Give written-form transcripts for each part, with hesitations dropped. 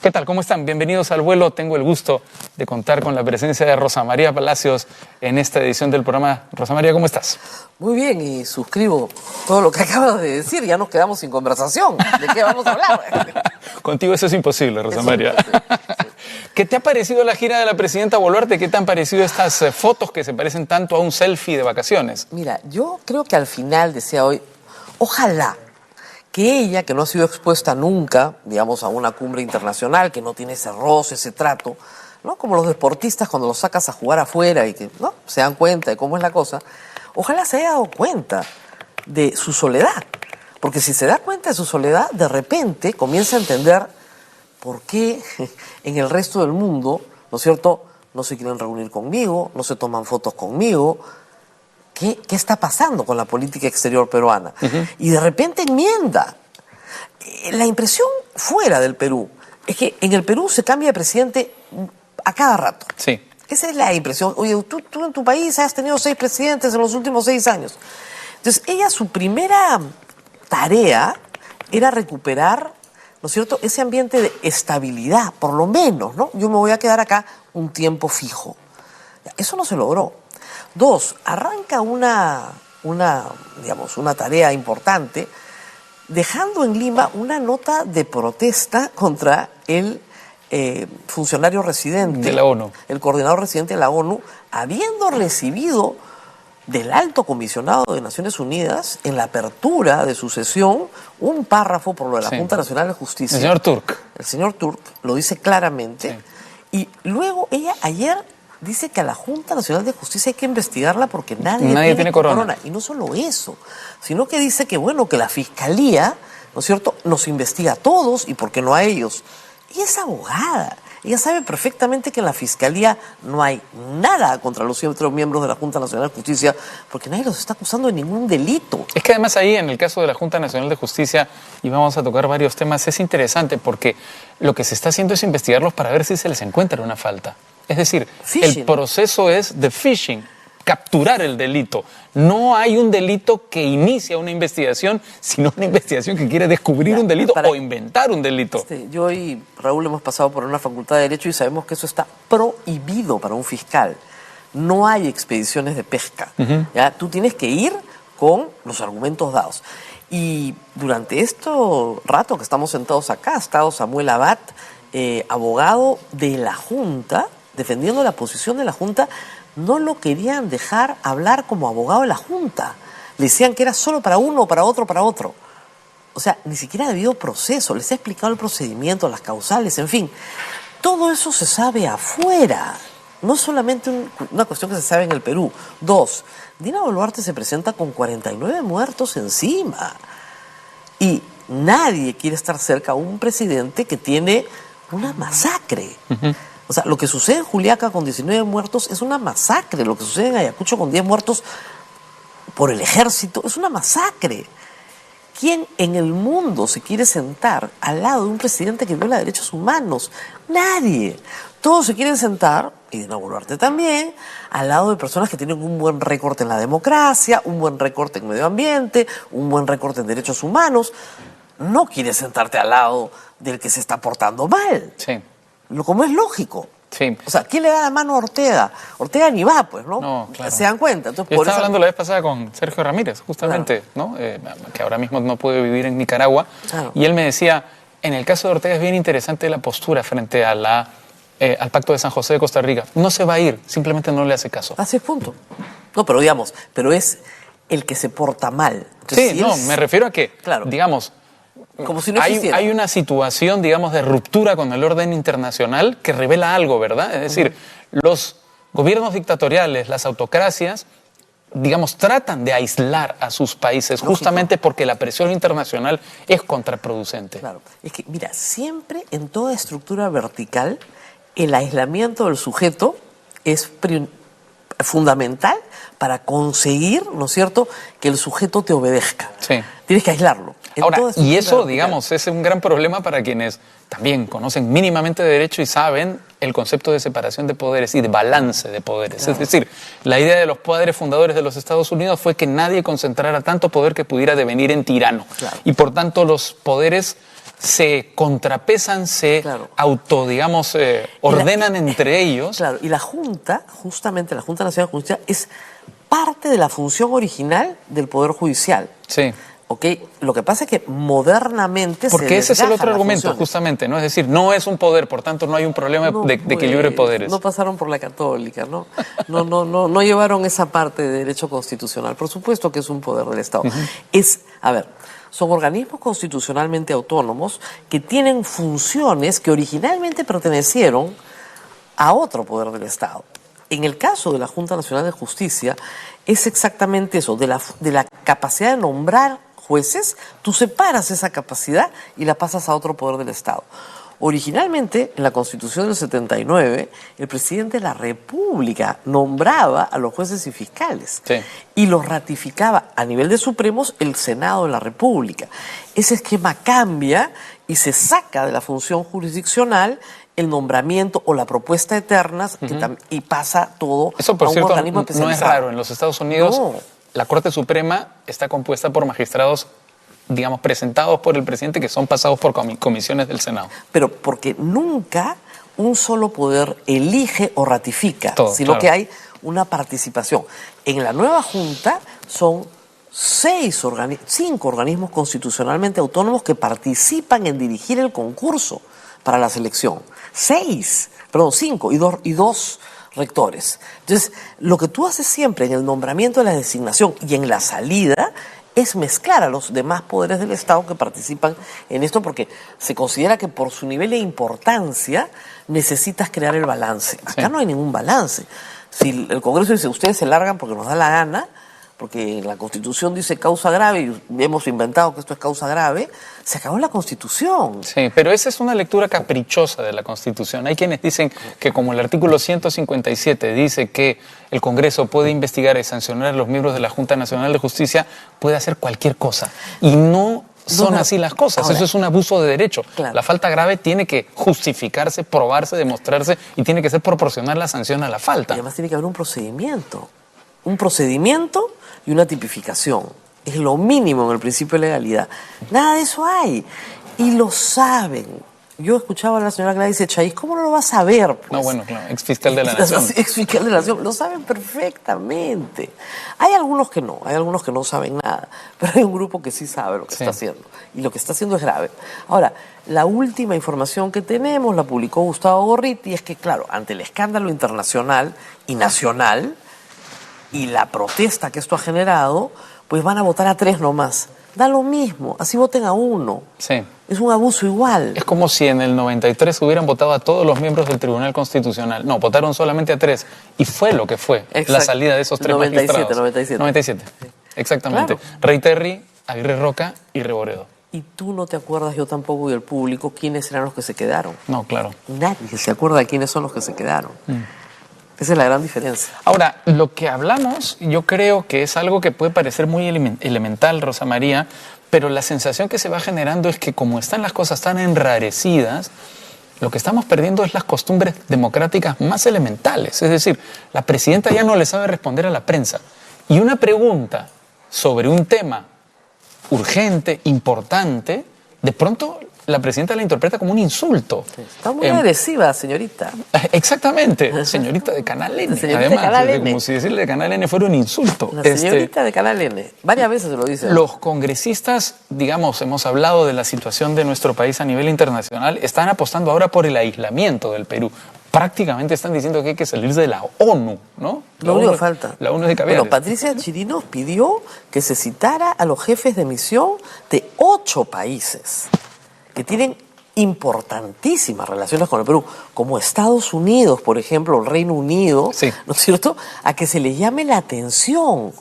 ¿Qué tal? ¿Cómo están? Bienvenidos al vuelo. Tengo el gusto de contar con la presencia de Rosa María Palacios en esta edición del programa. Rosa María, ¿cómo estás? Muy bien, y suscribo todo lo que acabas de decir. Ya nos quedamos sin conversación. ¿De qué vamos a hablar? Contigo eso es imposible, Rosa María. Sí. ¿Qué te ha parecido la gira de la presidenta Boluarte? ¿Qué te han parecido estas fotos que se parecen tanto a un selfie de vacaciones? Mira, yo creo que al final, decía hoy, ojalá que ella, que no ha sido expuesta nunca, digamos, a una cumbre internacional, que no tiene ese roce, ese trato, ¿no? Como los deportistas cuando los sacas a jugar afuera y que no se dan cuenta de cómo es la cosa, ojalá se haya dado cuenta de su soledad. Porque si se da cuenta de su soledad, de repente comienza a entender por qué en el resto del mundo, ¿no es cierto?, no se quieren reunir conmigo, no se toman fotos conmigo. ¿Qué está pasando con la política exterior peruana? Y de repente enmienda. La impresión fuera del Perú es que en el Perú se cambia de presidente a cada rato. Sí. Esa es la impresión. Oye, tú en tu país has tenido 6 presidentes en los últimos 6 años. Entonces, ella, su primera tarea era recuperar, ¿no es cierto?, ese ambiente de estabilidad, por lo menos, ¿no? Yo me voy a quedar acá un tiempo fijo. Eso no se logró. 2, arranca una tarea importante, dejando en Lima una nota de protesta contra el funcionario residente de la ONU, el coordinador residente de la ONU, habiendo recibido del alto comisionado de Naciones Unidas, en la apertura de su sesión, un párrafo por lo de la Junta Nacional de Justicia. El señor Turk. El señor Turk lo dice claramente. Sí. Y luego ella ayer dice que a la Junta Nacional de Justicia hay que investigarla porque nadie tiene corona. Y no solo eso, sino que dice que, bueno, que la Fiscalía, ¿no es cierto?, nos investiga a todos y por qué no a ellos. Ella es abogada. Ella sabe perfectamente que en la Fiscalía no hay nada contra los 7 miembros de la Junta Nacional de Justicia porque nadie los está acusando de ningún delito. Es que además ahí, en el caso de la Junta Nacional de Justicia, y vamos a tocar varios temas, es interesante porque lo que se está haciendo es investigarlos para ver si se les encuentra una falta. Es decir, el proceso es de phishing, capturar el delito. No hay un delito que inicia una investigación, sino una investigación que quiere descubrir un delito o inventar un delito. Yo y Raúl hemos pasado por una facultad de Derecho y sabemos que eso está prohibido para un fiscal. No hay expediciones de pesca. ¿Ya? Tú tienes que ir con los argumentos dados. Y durante este rato que estamos sentados acá, ha estado Samuel Abad, abogado de la Junta, defendiendo la posición de la Junta. No lo querían dejar hablar como abogado de la Junta. Le decían que era solo para uno, para otro, para otro. O sea, ni siquiera ha habido proceso. Les ha explicado el procedimiento, las causales, en fin. Todo eso se sabe afuera. No es solamente una cuestión que se sabe en el Perú. 2, Dina Boluarte se presenta con 49 muertos encima. Y nadie quiere estar cerca a un presidente que tiene una masacre. O sea, lo que sucede en Juliaca con 19 muertos es una masacre. Lo que sucede en Ayacucho con 10 muertos por el ejército es una masacre. ¿Quién en el mundo se quiere sentar al lado de un presidente que viola derechos humanos? Nadie. Todos se quieren sentar, y Dina Boluarte también, al lado de personas que tienen un buen récord en la democracia, un buen récord en medio ambiente, un buen récord en derechos humanos. No quieres sentarte al lado del que se está portando mal. Sí. Como es lógico. Sí. O sea, ¿quién le da la mano a Ortega? Ortega ni va, pues, ¿no? No, claro. Se dan cuenta. Entonces, estaba hablando la vez pasada con Sergio Ramírez, justamente, claro, ¿no? Que ahora mismo no puede vivir en Nicaragua. Claro. Y él me decía, en el caso de Ortega es bien interesante la postura frente a al Pacto de San José de Costa Rica. No se va a ir, simplemente no le hace caso. Así es, punto. No, pero digamos, es el que se porta mal. Entonces, sí, me refiero a que, claro, digamos, como si no existiera. Hay una situación, digamos, de ruptura con el orden internacional que revela algo, ¿verdad? Es decir, los gobiernos dictatoriales, las autocracias, digamos, tratan de aislar a sus países justamente porque la presión internacional es contraproducente. Claro. Es que, mira, siempre en toda estructura vertical, el aislamiento del sujeto es fundamental para conseguir, ¿no es cierto?, que el sujeto te obedezca. Sí. Tienes que aislarlo. Ahora, y eso, digamos, es un gran problema para quienes también conocen mínimamente de derecho y saben el concepto de separación de poderes y de balance de poderes. Claro. Es decir, la idea de los padres fundadores de los Estados Unidos fue que nadie concentrara tanto poder que pudiera devenir en tirano. Claro. Y por tanto los poderes se contrapesan, se digamos, ordenan entre ellos. Claro, y la Junta, justamente la Junta Nacional de Justicia, es parte de la función original del Poder Judicial. Sí. ¿Okay? Lo que pasa es que modernamente porque ese es el otro argumento, justamente, ¿no? Es decir, no es un poder, por tanto no hay un problema de equilibrio de poderes. No pasaron por la católica, ¿no? No llevaron esa parte de derecho constitucional. Por supuesto que es un poder del Estado. Son organismos constitucionalmente autónomos que tienen funciones que originalmente pertenecieron a otro poder del Estado. En el caso de la Junta Nacional de Justicia, es exactamente eso, de la capacidad de nombrar jueces, tú separas esa capacidad y la pasas a otro poder del Estado. Originalmente, en la Constitución del 79, el presidente de la República nombraba a los jueces y fiscales y los ratificaba a nivel de Supremos el Senado de la República. Ese esquema cambia y se saca de la función jurisdiccional el nombramiento o la propuesta de ternas y pasa todo eso, por a un cierto, organismo especializado. No es raro. En los Estados Unidos, la Corte Suprema está compuesta por magistrados, digamos, presentados por el presidente, que son pasados por comisiones del Senado. Pero porque nunca un solo poder elige o ratifica, sino que hay una participación. En la nueva Junta son 5 organismos constitucionalmente autónomos que participan en dirigir el concurso para la selección. 5 y dos rectores. Entonces, lo que tú haces siempre en el nombramiento de la designación y en la salida es mezclar a los demás poderes del Estado que participan en esto, porque se considera que por su nivel de importancia necesitas crear el balance. Acá no hay ningún balance. Si el Congreso dice, ustedes se largan porque nos da la gana, porque la Constitución dice causa grave y hemos inventado que esto es causa grave, se acabó la Constitución. Sí, pero esa es una lectura caprichosa de la Constitución. Hay quienes dicen que como el artículo 157 dice que el Congreso puede investigar y sancionar a los miembros de la Junta Nacional de Justicia, puede hacer cualquier cosa. Y no son así las cosas. Ahora, eso es un abuso de derecho. Claro. La falta grave tiene que justificarse, probarse, demostrarse y tiene que ser proporcional la sanción a la falta. Y además tiene que haber un procedimiento. Un procedimiento y una tipificación. Es lo mínimo en el principio de legalidad. Nada de eso hay. Y lo saben. Yo escuchaba a la señora Gladys Echaíz, ¿cómo no lo vas a saber? Pues? No, bueno, claro, exfiscal de la Nación. Exfiscal de la Nación, lo saben perfectamente. Hay algunos que no saben nada, pero hay un grupo que sí sabe lo que está haciendo. Y lo que está haciendo es grave. Ahora, la última información que tenemos, la publicó Gustavo Gorriti, es que, claro, ante el escándalo internacional y nacional, y la protesta que esto ha generado, pues van a votar a 3 nomás. Da lo mismo, así voten a 1. Sí. Es un abuso igual. Es como si en el 93 hubieran votado a todos los miembros del Tribunal Constitucional. No, votaron solamente a 3. Y fue lo que fue la salida de esos 3 magistrados. 97. Sí. Exactamente. Claro. Rey Terry, Aguirre Roca y Reboredo. Y tú no te acuerdas, yo tampoco, y el público, quiénes eran los que se quedaron. No, claro. Nadie se acuerda de quiénes son los que se quedaron. Esa es la gran diferencia. Ahora, lo que hablamos, yo creo que es algo que puede parecer muy elemental, Rosa María, pero la sensación que se va generando es que como están las cosas tan enrarecidas, lo que estamos perdiendo es las costumbres democráticas más elementales. Es decir, la presidenta ya no le sabe responder a la prensa. Y una pregunta sobre un tema urgente, importante, de pronto la presidenta la interpreta como un insulto. Está muy agresiva, señorita. Exactamente, señorita de Canal N. Además, de Canal N. Como si decirle de Canal N fuera un insulto. La señorita de Canal N. Varias veces se lo dice. Los congresistas, digamos, hemos hablado de la situación de nuestro país a nivel internacional, están apostando ahora por el aislamiento del Perú. Prácticamente están diciendo que hay que salirse de la ONU, ¿no? Lo único que falta. La ONU es de Caviares. Bueno, Patricia Chirinos pidió que se citara a los jefes de misión de 8 países que tienen importantísimas relaciones con el Perú, como Estados Unidos, por ejemplo, el Reino Unido, ¿no es cierto?, a que se les llame la atención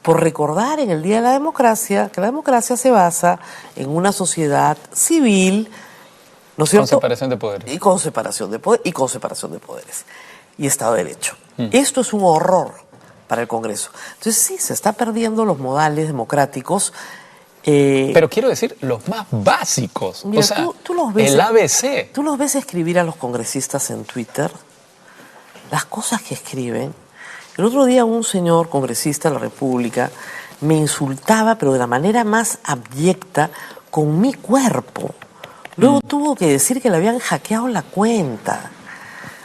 por recordar en el Día de la Democracia que la democracia se basa en una sociedad civil, ¿no es cierto? Con separación de poderes. Y con separación de poderes. Y Estado de Derecho. Esto es un horror para el Congreso. Entonces sí, se está perdiendo los modales democráticos. Pero quiero decir, los más básicos. Mira, o sea, tú los ves, el ABC. Tú los ves escribir a los congresistas en Twitter, las cosas que escriben. El otro día un señor congresista de la República me insultaba, pero de la manera más abyecta, con mi cuerpo. Luego tuvo que decir que le habían hackeado la cuenta.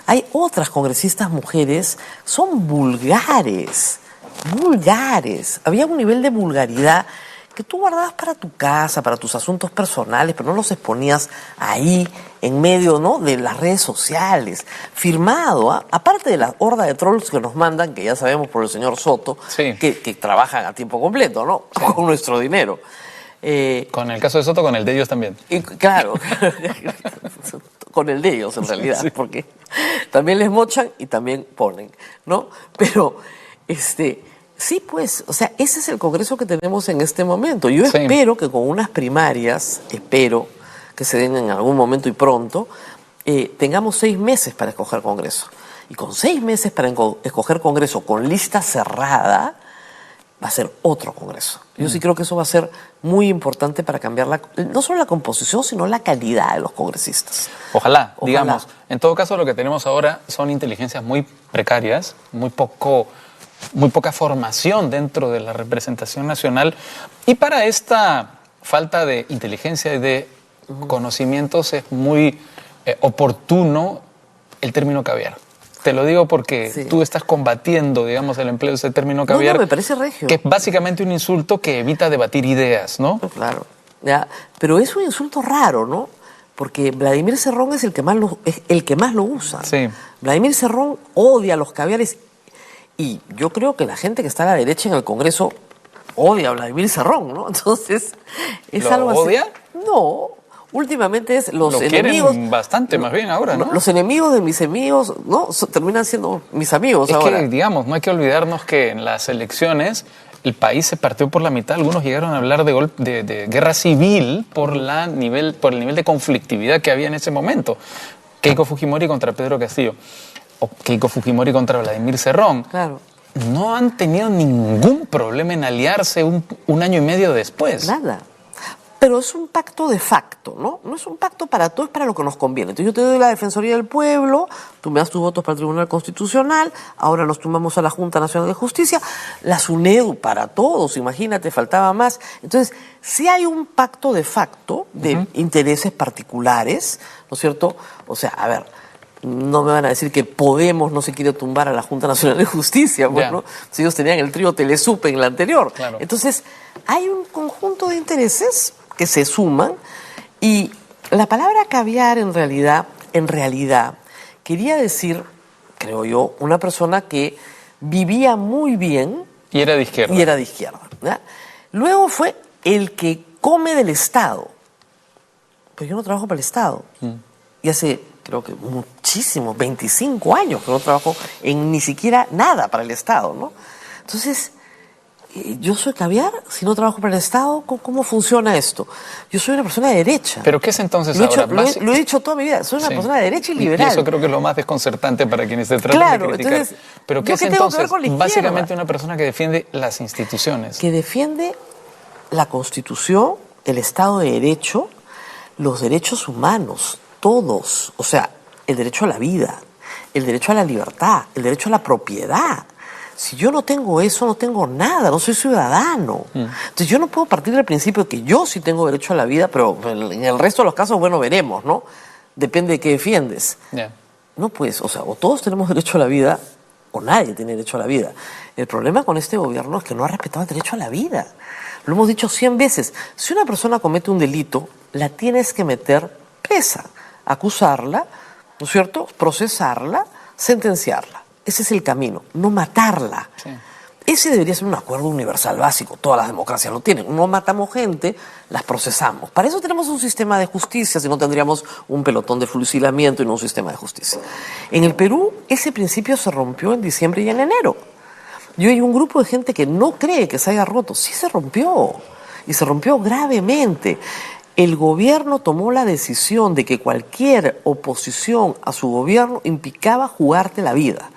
Hay otras congresistas mujeres, son vulgares. Había un nivel de vulgaridad que tú guardabas para tu casa, para tus asuntos personales, pero no los exponías ahí, en medio, ¿no?, de las redes sociales. Firmado, aparte de la horda de trolls que nos mandan, que ya sabemos por el señor Soto, sí, que trabajan a tiempo completo, ¿no?, sí, con nuestro dinero. Con el caso de Soto, con el de ellos también. Y, claro, con el de ellos en realidad, sí, porque también les mochan y también ponen, ¿no? Pero, sí, pues, o sea, ese es el Congreso que tenemos en este momento. Yo espero que con unas primarias, espero que se den en algún momento y pronto, tengamos 6 meses para escoger Congreso. Y con 6 meses para escoger Congreso con lista cerrada, va a ser otro Congreso. Yo sí creo que eso va a ser muy importante para cambiar no solo la composición, sino la calidad de los congresistas. Ojalá. Digamos. En todo caso, lo que tenemos ahora son inteligencias muy precarias, muy poca formación dentro de la representación nacional. Y para esta falta de inteligencia y de conocimientos es muy oportuno el término caviar. Te lo digo porque tú estás combatiendo, digamos, el empleo de ese término caviar. No, me parece regio. Que es básicamente un insulto que evita debatir ideas, ¿no? Claro. Ya, pero es un insulto raro, ¿no? Porque Vladimir Cerrón es el que más lo usa. Sí. Vladimir Cerrón odia los caviares. Y yo creo que la gente que está a la derecha en el Congreso odia a Vladimir Cerrón, ¿no? Entonces, es algo así. ¿Lo odia? No. Últimamente es los lo enemigos. Quieren bastante, más bien ahora, ¿no? Los enemigos de mis enemigos, ¿no? Terminan siendo mis amigos ahora. Es que, digamos, no hay que olvidarnos que en las elecciones el país se partió por la mitad. Algunos llegaron a hablar de guerra civil por el nivel de conflictividad que había en ese momento. Keiko Fujimori contra Pedro Castillo. O Keiko Fujimori contra Vladimir Cerrón. Claro. No han tenido ningún problema en aliarse un año y medio después. Nada. Pero es un pacto de facto, ¿no? No es un pacto para todo, es para lo que nos conviene. Entonces yo te doy la Defensoría del Pueblo, tú me das tus votos para el Tribunal Constitucional, ahora nos tumbamos a la Junta Nacional de Justicia, la SUNEDU para todos, imagínate, faltaba más. Entonces, sí hay un pacto de facto de intereses particulares, ¿no es cierto? O sea, a ver, no me van a decir que Podemos no se quiere tumbar a la Junta Nacional de Justicia, pues, ¿no? Si ellos tenían el trío Telesup en la anterior. Claro. Entonces, hay un conjunto de intereses que se suman, y la palabra caviar en realidad quería decir, creo yo, una persona que vivía muy bien y era de izquierda. ¿Ya? Luego fue el que come del Estado. Pero yo no trabajo para el Estado. Y hace, creo que muchísimos, 25 años que no trabajo en ni siquiera nada para el Estado, ¿no? Entonces, ¿yo soy caviar si no trabajo para el Estado? ¿Cómo funciona esto? Yo soy una persona de derecha. ¿Pero qué es entonces ahora? Lo he dicho toda mi vida. Soy una persona de derecha y liberal. Y eso creo que es lo más desconcertante para quienes se tratan de criticar. Entonces, ¿pero qué es entonces? Básicamente una persona que defiende las instituciones. Que defiende la Constitución, el Estado de Derecho, los derechos humanos, todos. O sea, el derecho a la vida, el derecho a la libertad, el derecho a la propiedad. Si yo no tengo eso, no tengo nada, no soy ciudadano. Entonces yo no puedo partir del principio que yo sí tengo derecho a la vida, pero en el resto de los casos, bueno, veremos, ¿no? Depende de qué defiendes. No, pues, o sea, o todos tenemos derecho a la vida, o nadie tiene derecho a la vida. El problema con este gobierno es que no ha respetado el derecho a la vida. Lo hemos dicho 100 veces. Si una persona comete un delito, la tienes que meter presa, acusarla, ¿no es cierto?, procesarla, sentenciarla. Ese es el camino, no matarla. Sí. Ese debería ser un acuerdo universal básico. Todas las democracias lo tienen. No matamos gente, las procesamos. Para eso tenemos un sistema de justicia, si no tendríamos un pelotón de fusilamiento y no un sistema de justicia. En el Perú, ese principio se rompió en diciembre y en enero. Y hay un grupo de gente que no cree que se haya roto. Sí se rompió. Y se rompió gravemente. El gobierno tomó la decisión de que cualquier oposición a su gobierno implicaba jugarte la vida.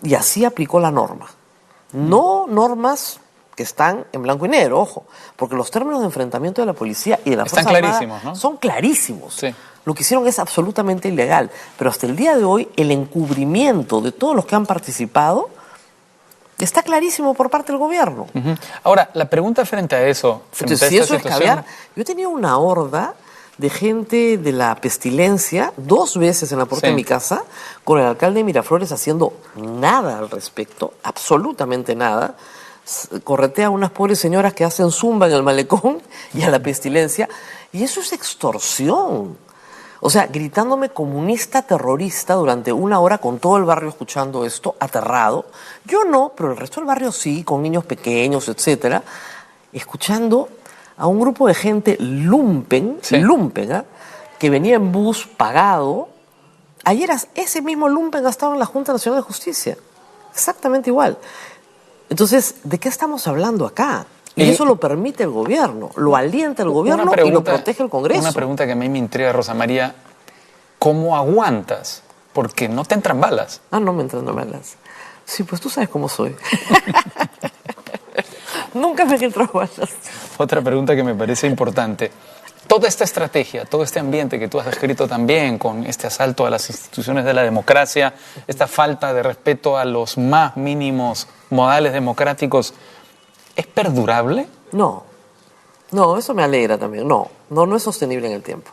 Y así aplicó la norma. No normas que están en blanco y negro, ojo, porque los términos de enfrentamiento de la policía y de la Fuerza Armada ¿no? son clarísimos. Sí. Lo que hicieron es absolutamente ilegal. Pero hasta el día de hoy, el encubrimiento de todos los que han participado está clarísimo por parte del gobierno. Ahora, la pregunta frente a eso... Entonces, si eso es caviar, yo he tenido una horda de gente de la Pestilencia, 2 veces en la puerta de mi casa, con el alcalde de Miraflores haciendo nada al respecto, absolutamente nada. Corretea a unas pobres señoras que hacen zumba en el malecón y a la Pestilencia, y eso es extorsión. O sea, gritándome comunista terrorista durante 1 hora con todo el barrio escuchando esto, aterrado. Yo no, pero el resto del barrio sí, con niños pequeños, etcétera, escuchando a un grupo de gente lumpen, que venía en bus pagado. Ayer ese mismo lumpen ha estado en la Junta Nacional de Justicia. Exactamente igual. Entonces, ¿de qué estamos hablando acá? Y eso lo permite el gobierno, lo alienta el gobierno y lo protege el Congreso. Una pregunta que a mí me intriga, Rosa María, ¿cómo aguantas? Porque no te entran balas. Ah, no me entran balas. Sí, pues tú sabes cómo soy. Nunca me entran balas. Otra pregunta que me parece importante. Toda esta estrategia, todo este ambiente que tú has descrito también, con este asalto a las instituciones de la democracia, esta falta de respeto a los más mínimos modales democráticos, ¿es perdurable? No, eso me alegra también. No es sostenible en el tiempo.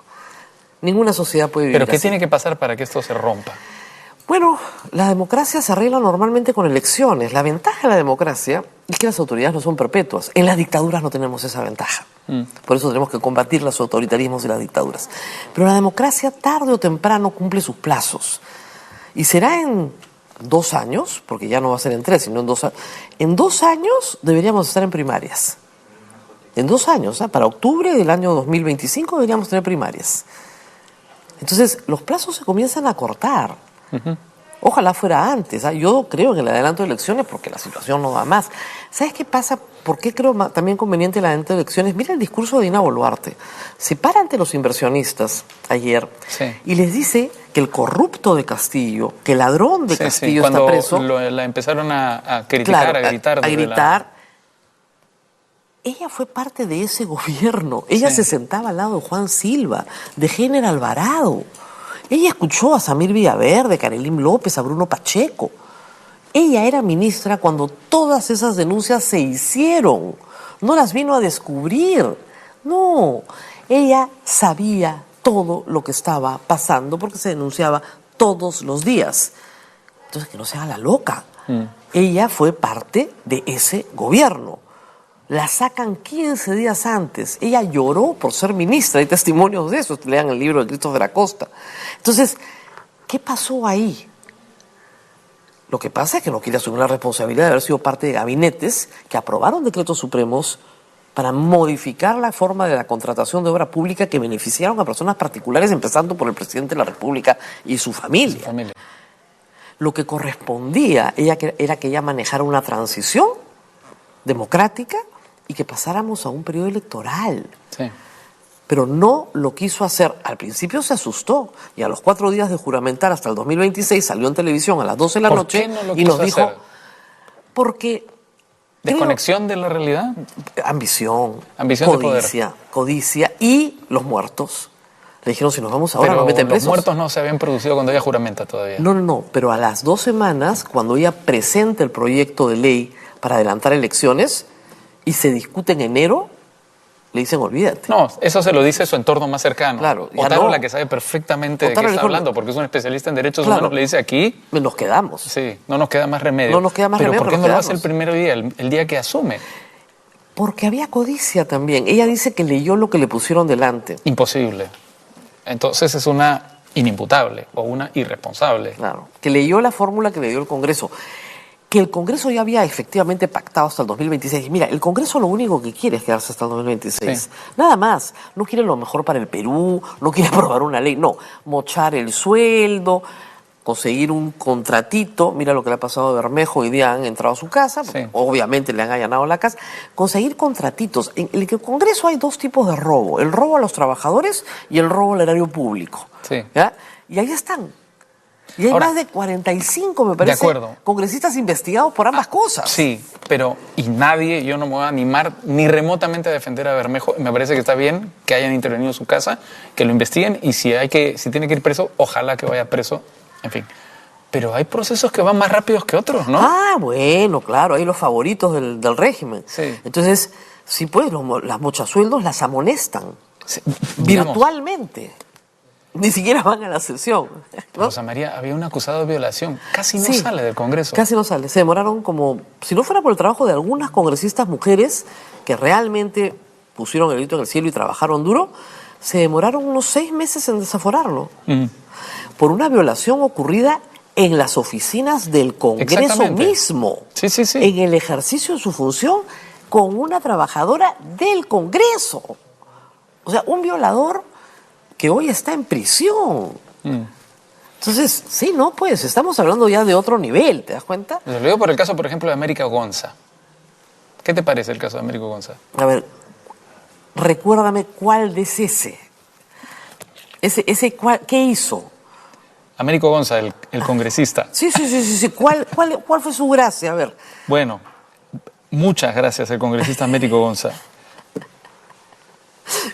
Ninguna sociedad puede vivir ¿Pero qué así. tiene que pasar para que esto se rompa? Bueno, la democracia se arregla normalmente con elecciones. La ventaja de la democracia es que las autoridades no son perpetuas. En las dictaduras no tenemos esa ventaja. Por eso tenemos que combatir los autoritarismos y las dictaduras. Pero la democracia tarde o temprano cumple sus plazos. Y será en 2 años, porque ya no va a ser en 3, sino en 2 años. En 2 años deberíamos estar en primarias. En 2 años, para octubre del año 2025 deberíamos tener primarias. Entonces, los plazos se comienzan a cortar. Ojalá fuera antes. Yo creo en el adelanto de elecciones porque la situación no da más. ¿Sabes qué pasa? ¿Por qué creo también conveniente el adelanto de elecciones? Mira el discurso de Dina Boluarte. Se para ante los inversionistas ayer y les dice que el corrupto de Castillo, que el ladrón de Castillo está preso. Cuando la empezaron a criticar, claro, a gritar. Ella fue parte de ese gobierno. Ella se sentaba al lado de Juan Silva, de Géner Alvarado. Ella escuchó a Samir Villaverde, Karelim López, a Bruno Pacheco. Ella era ministra cuando todas esas denuncias se hicieron. No las vino a descubrir. No, ella sabía todo lo que estaba pasando porque se denunciaba todos los días. Entonces, que no se haga la loca. Ella fue parte de ese gobierno. La sacan 15 días antes. Ella lloró por ser ministra. Hay testimonios de eso. Lean el libro de Christopher Acosta. Entonces, ¿qué pasó ahí? Lo que pasa es que no quiere asumir la responsabilidad de haber sido parte de gabinetes que aprobaron decretos supremos para modificar la forma de la contratación de obra pública que beneficiaron a personas particulares, empezando por el presidente de la República y su familia. Lo que correspondía era que ella manejara una transición democrática y que pasáramos a un periodo electoral. Pero no lo quiso hacer. Al principio se asustó y a los 4 días de juramentar hasta el 2026 salió en televisión a las 12 de la noche y nos dijo, porque... ¿Desconexión de la realidad? Ambición, codicia y los muertos. Le dijeron, si nos vamos ahora nos meten presos. Los muertos no se habían producido cuando ella juramenta todavía. No, pero a las 2 semanas, cuando ella presenta el proyecto de ley para adelantar elecciones y se discute en enero, le dicen, olvídate. No, eso se lo dice su entorno más cercano. Claro. Otaro, la que sabe perfectamente de qué está hablando, porque es un especialista en derechos humanos, le dice aquí... Nos quedamos. Sí, no nos queda más remedio. No nos queda más pero remedio. ¿por qué no lo hace el primer día, el día que asume? Porque había codicia también. Ella dice que leyó lo que le pusieron delante. Imposible. Entonces es una inimputable o una irresponsable. Claro, que leyó la fórmula que le dio el Congreso. Que el Congreso ya había efectivamente pactado hasta el 2026. Mira, el Congreso lo único que quiere es quedarse hasta el 2026. Nada más. No quiere lo mejor para el Perú, no quiere aprobar una ley, no. Mochar el sueldo, conseguir un contratito. Mira lo que le ha pasado a Bermejo, hoy día han entrado a su casa, obviamente le han allanado la casa. Conseguir contratitos. En el Congreso hay 2 tipos de robo. El robo a los trabajadores y el robo al erario público. ¿Ya? Y ahí están. Y hay más de 45, me parece, congresistas investigados por ambas cosas. Sí, pero yo no me voy a animar ni remotamente a defender a Bermejo. Me parece que está bien que hayan intervenido en su casa, que lo investiguen y si tiene que ir preso, ojalá que vaya preso, en fin. Pero hay procesos que van más rápidos que otros, ¿no? Ah, bueno, claro, hay los favoritos del régimen. Entonces, sí, pues, las mochasueldos las amonestan. digamos, virtualmente. Ni siquiera van a la sesión, ¿no? Rosa María, había un acusado de violación. Casi no sale del Congreso. Casi no sale. Se demoraron como... Si no fuera por el trabajo de algunas congresistas mujeres que realmente pusieron el grito en el cielo y trabajaron duro, se demoraron unos 6 meses en desaforarlo. Por una violación ocurrida en las oficinas del Congreso mismo. Sí. En el ejercicio de su función con una trabajadora del Congreso. O sea, un violador que hoy está en prisión. Entonces, sí, no, pues, estamos hablando ya de otro nivel, ¿te das cuenta? Lo digo por el caso, por ejemplo, de Américo Gonza. ¿Qué te parece el caso de Américo Gonza? A ver, recuérdame cuál es ese. ¿Qué hizo? Américo Gonza, el congresista. Sí. ¿Cuál fue su gracia? A ver. Bueno, muchas gracias al congresista Américo Gonza.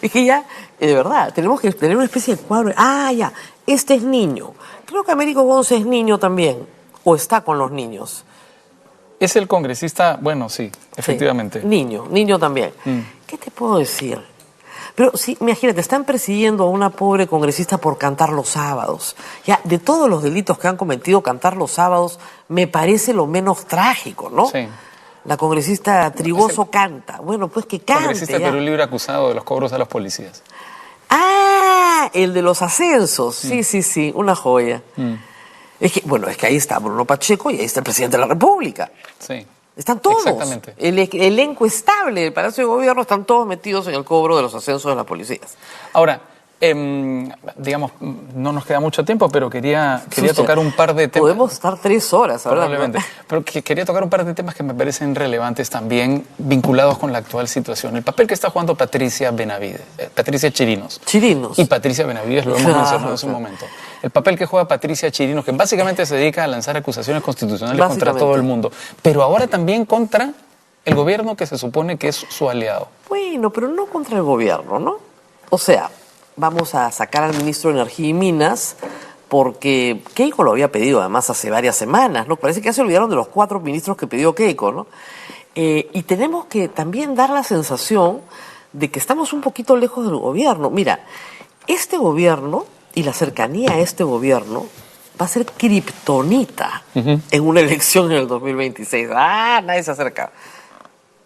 Es que ya, de verdad, tenemos que tener una especie de cuadro. Ya, este es niño. Creo que Américo Gonza es niño también, o está con los niños. Es el congresista, bueno, sí, efectivamente. Sí, niño también. ¿Qué te puedo decir? Pero sí, imagínate, están persiguiendo a una pobre congresista por cantar los sábados. Ya, de todos los delitos que han cometido, cantar los sábados me parece lo menos trágico, ¿no? Sí. La congresista Trigoso canta. Bueno, pues que cante. Congresista de Perú Libre acusado de los cobros a los policías. El de los ascensos. Sí, una joya. Es que ahí está Bruno Pacheco y ahí está el presidente de la República. Sí. Están todos. Exactamente. El elenco estable del Palacio de Gobierno están todos metidos en el cobro de los ascensos de las policías. Ahora, digamos, no nos queda mucho tiempo, pero quería tocar un par de temas. Podemos estar 3 horas hablando. Probablemente. Pero quería tocar un par de temas que me parecen relevantes también, vinculados con la actual situación. El papel que está jugando Patricia Chirinos. Y Patricia Benavides, lo hemos mencionado hace un momento. El papel que juega Patricia Chirinos, que básicamente se dedica a lanzar acusaciones constitucionales contra todo el mundo, pero ahora también contra el gobierno que se supone que es su aliado. Bueno, pero no contra el gobierno, ¿no? O sea, vamos a sacar al ministro de Energía y Minas porque Keiko lo había pedido además hace varias semanas, ¿no? Parece que ya se olvidaron de los 4 ministros que pidió Keiko, ¿no? Y tenemos que también dar la sensación de que estamos un poquito lejos del gobierno. Mira, este gobierno y la cercanía a este gobierno va a ser kriptonita en una elección en el 2026. Nadie se acerca.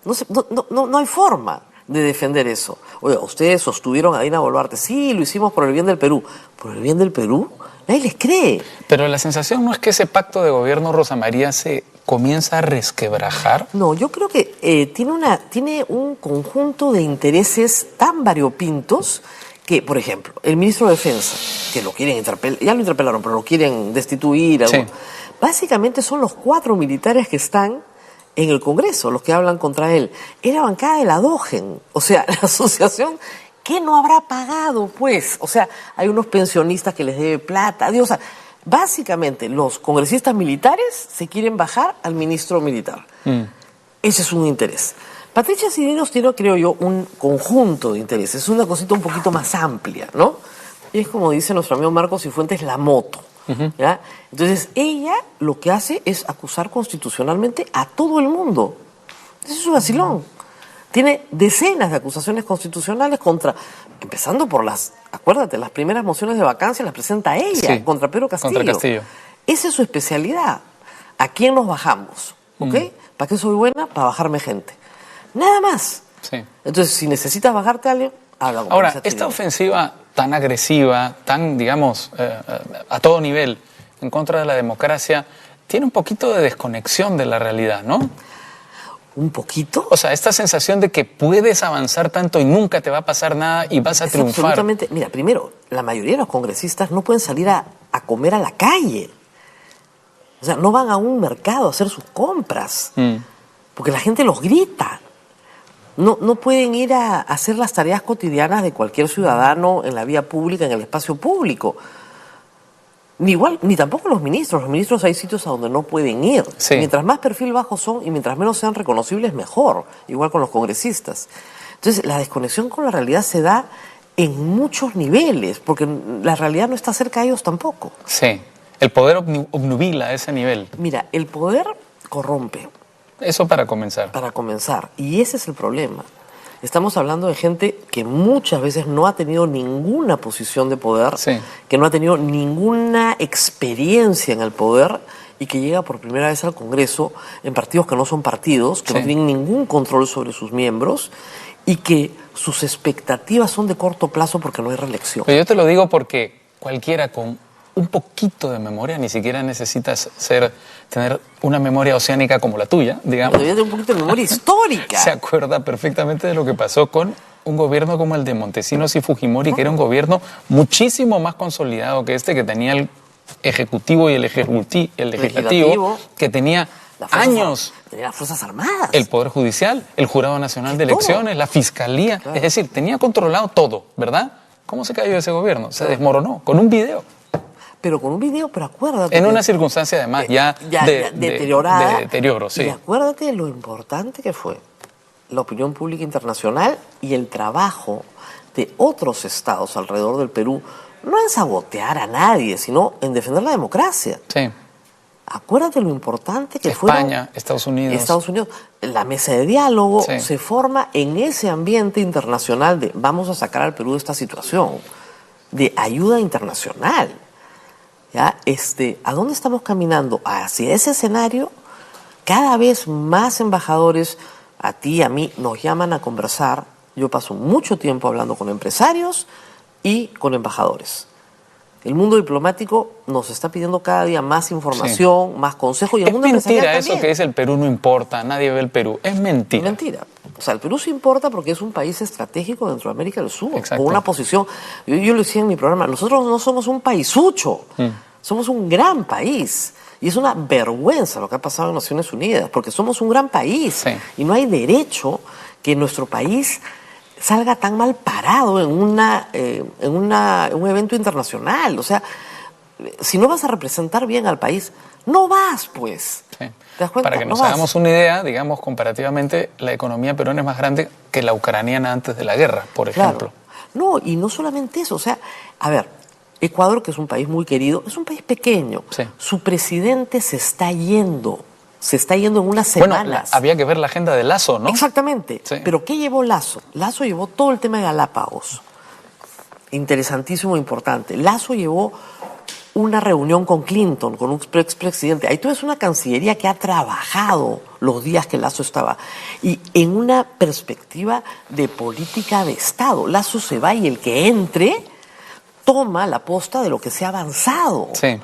No hay forma de defender eso. Oiga, ustedes sostuvieron a Dina Boluarte. Sí, lo hicimos por el bien del Perú. ¿Por el bien del Perú? Nadie les cree. Pero la sensación no es que ese pacto de gobierno, Rosa María, se comienza a resquebrajar. No, yo creo que tiene un conjunto de intereses tan variopintos que, por ejemplo, el ministro de Defensa, que lo quieren interpelar, ya lo interpelaron, pero lo quieren destituir. Sí. Básicamente son los 4 militares que están en el Congreso, los que hablan contra él. Es la bancada de la DOGEN, o sea, la asociación que no habrá pagado, pues. O sea, hay unos pensionistas que les debe plata. O sea, básicamente los congresistas militares se quieren bajar al ministro militar. Ese es un interés. Patricia Chirinos tiene, creo yo, un conjunto de intereses. Es una cosita un poquito más amplia, ¿no? Y es como dice nuestro amigo Marcos Cifuentes, la moto. ¿Ya? Entonces, ella lo que hace es acusar constitucionalmente a todo el mundo. Eso es un vacilón. Tiene decenas de acusaciones constitucionales empezando por acuérdate, las primeras mociones de vacancia las presenta ella, contra Pedro Castillo. Contra Castillo. Esa es su especialidad. ¿A quién nos bajamos? ¿Ok? ¿Para qué soy buena? Para bajarme gente. Nada más. Sí. Entonces, si necesitas bajarte a alguien, habla con Ahora, esta ofensiva tan agresiva, tan, digamos, a todo nivel, en contra de la democracia, tiene un poquito de desconexión de la realidad, ¿no? ¿Un poquito? O sea, esta sensación de que puedes avanzar tanto y nunca te va a pasar nada y vas a triunfar. Absolutamente. Mira, primero, la mayoría de los congresistas no pueden salir a comer a la calle. O sea, no van a un mercado a hacer sus compras. Porque la gente los grita. No pueden ir a hacer las tareas cotidianas de cualquier ciudadano en la vía pública, en el espacio público. Ni tampoco los ministros. Los ministros hay sitios a donde no pueden ir. Sí. Mientras más perfil bajo son y mientras menos sean reconocibles, mejor. Igual con los congresistas. Entonces, la desconexión con la realidad se da en muchos niveles, porque la realidad no está cerca de ellos tampoco. Sí. El poder obnubila a ese nivel. Mira, el poder corrompe. Eso para comenzar. Para comenzar. Y ese es el problema. Estamos hablando de gente que muchas veces no ha tenido ninguna posición de poder, que no ha tenido ninguna experiencia en el poder y que llega por primera vez al Congreso en partidos que no son partidos, que no tienen ningún control sobre sus miembros y que sus expectativas son de corto plazo porque no hay reelección. Pero yo te lo digo porque cualquiera con un poquito de memoria, ni siquiera necesitas tener una memoria oceánica como la tuya, digamos. Debería tener un poquito de memoria histórica. Se acuerda perfectamente de lo que pasó con un gobierno como el de Montesinos y Fujimori, que era un gobierno muchísimo más consolidado que este, que tenía el ejecutivo y el legislativo, que tenía años. Tenía las Fuerzas Armadas. El Poder Judicial, el Jurado Nacional de Elecciones, la Fiscalía. Claro. Es decir, tenía controlado todo, ¿verdad? ¿Cómo se cayó ese gobierno? Se desmoronó con un video. Pero con un video, pero acuérdate. En una circunstancia, además, deteriorada. De deterioro, sí. Y acuérdate de lo importante que fue la opinión pública internacional y el trabajo de otros estados alrededor del Perú, no en sabotear a nadie, sino en defender la democracia. Sí. Acuérdate lo importante que fue. España, Estados Unidos. La mesa de diálogo se forma en ese ambiente internacional de vamos a sacar al Perú de esta situación, de ayuda internacional. ¿Ya? ¿A dónde estamos caminando? Hacia ese escenario. Cada vez más embajadores, a ti, a mí, nos llaman a conversar. Yo paso mucho tiempo hablando con empresarios y con embajadores. El mundo diplomático nos está pidiendo cada día más información, más consejos. Y el mundo empresarial también. Es mentira eso que dice el Perú no importa, nadie ve el Perú. Es mentira. Es mentira. O sea, el Perú sí importa porque es un país estratégico dentro de América del Sur. Exacto. Con una posición. Yo lo decía en mi programa, nosotros no somos un paisucho. Somos un gran país. Y es una vergüenza lo que ha pasado en Naciones Unidas, porque somos un gran país. Y no hay derecho que nuestro país salga tan mal parado en un evento internacional. O sea, si no vas a representar bien al país, no vas, pues. Sí. ¿Te das cuenta? Para que nos hagamos una idea, digamos, comparativamente, la economía peruana es más grande que la ucraniana antes de la guerra, por ejemplo. No, y no solamente eso. O sea, a ver, Ecuador, que es un país muy querido, es un país pequeño. Su presidente se está yendo en unas semanas. Bueno, había que ver la agenda de Lasso, ¿no? Exactamente. Sí. Pero ¿qué llevó Lasso? Lasso llevó todo el tema de Galápagos. Interesantísimo e importante. Lasso llevó una reunión con Clinton, con un expresidente. Ahí tú ves una cancillería que ha trabajado los días que Lasso estaba. Y en una perspectiva de política de Estado. Lasso se va y el que entre toma la posta de lo que se ha avanzado. Sí.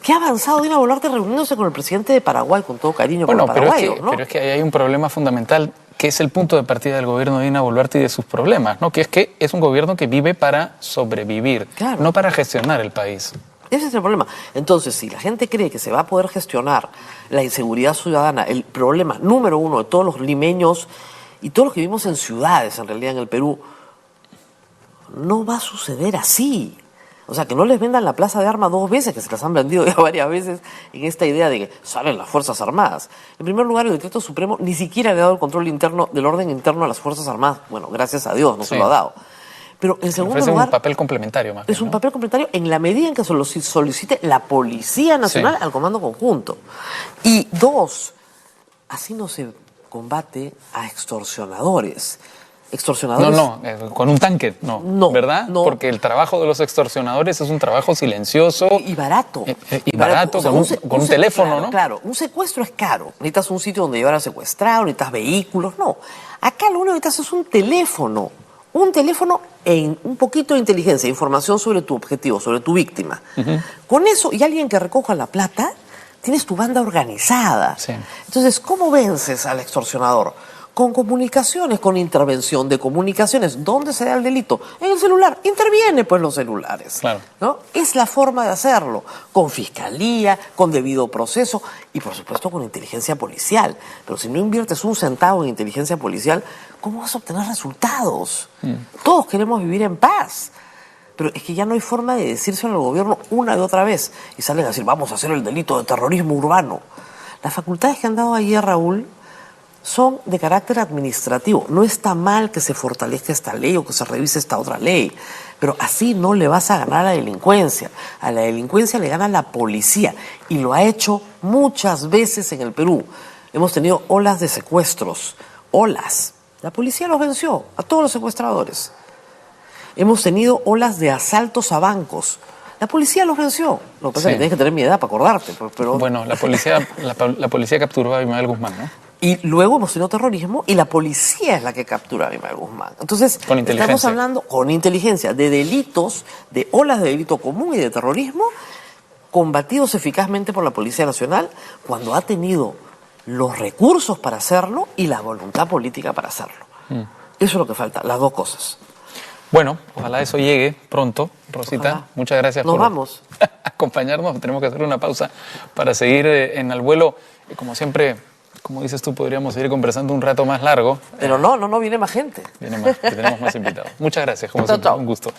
¿Qué ha avanzado Dina Boluarte reuniéndose con el presidente de Paraguay, con todo cariño, con el paraguayo? Pero es que ahí hay un problema fundamental, que es el punto de partida del gobierno de Dina Boluarte y de sus problemas, ¿no? Que es un gobierno que vive para sobrevivir, no para gestionar el país. Ese es el problema. Entonces, si la gente cree que se va a poder gestionar la inseguridad ciudadana, el problema número uno de todos los limeños y todos los que vivimos en ciudades, en realidad, en el Perú, no va a suceder así. O sea, que no les vendan la plaza de armas dos veces, que se las han vendido ya varias veces en esta idea de que salen las Fuerzas Armadas. En primer lugar, el Decreto Supremo ni siquiera le ha dado el control interno del orden interno a las Fuerzas Armadas. Bueno, gracias a Dios no se lo ha dado. Pero en segundo lugar, un papel complementario más bien, es un papel complementario en la medida en que se lo solicite la Policía Nacional al Comando Conjunto. Y dos, así no se combate a extorsionadores. Con un tanque, ¿verdad? No. Porque el trabajo de los extorsionadores es un trabajo silencioso. Y barato. Y barato, o sea, con un teléfono, claro, ¿no? Claro, un secuestro es caro. Necesitas un sitio donde llevar al secuestrado, necesitas vehículos, no. Acá lo único que necesitas es un teléfono. Un teléfono en un poquito de inteligencia, información sobre tu objetivo, sobre tu víctima. Con eso, y alguien que recoja la plata, tienes tu banda organizada. Sí. Entonces, ¿cómo vences al extorsionador? Con comunicaciones, con intervención de comunicaciones. ¿Dónde se da el delito? En el celular. Interviene, pues, los celulares. Claro. ¿No? Es la forma de hacerlo. Con fiscalía, con debido proceso y, por supuesto, con inteligencia policial. Pero si no inviertes un centavo en inteligencia policial, ¿cómo vas a obtener resultados? Todos queremos vivir en paz. Pero es que ya no hay forma de decírselo al gobierno una y otra vez. Y salen a decir, vamos a hacer el delito de terrorismo urbano. Las facultades que han dado ayer, Raúl, son de carácter administrativo. No está mal que se fortalezca esta ley o que se revise esta otra ley, pero así no le vas a ganar a la delincuencia. A la delincuencia le gana la policía y lo ha hecho muchas veces en el Perú. Hemos tenido olas de secuestros, olas. La policía los venció, a todos los secuestradores. Hemos tenido olas de asaltos a bancos. La policía los venció. Lo que pasa es que tienes que tener mi edad para acordarte. Pero... Bueno, la policía capturó a Abimael Guzmán, ¿no? Y luego hemos tenido terrorismo y la policía es la que captura a Abimael Guzmán. Entonces, estamos hablando con inteligencia de delitos, de olas de delito común y de terrorismo combatidos eficazmente por la Policía Nacional cuando ha tenido los recursos para hacerlo y la voluntad política para hacerlo. Eso es lo que falta, las dos cosas. Bueno, ojalá eso llegue pronto, Rosita. Ojalá. Muchas gracias por acompañarnos. Tenemos que hacer una pausa para seguir en el vuelo. Como siempre, como dices tú, podríamos seguir conversando un rato más largo. Pero no viene más gente. Viene más, tenemos más invitados. Muchas gracias, como siempre, un gusto.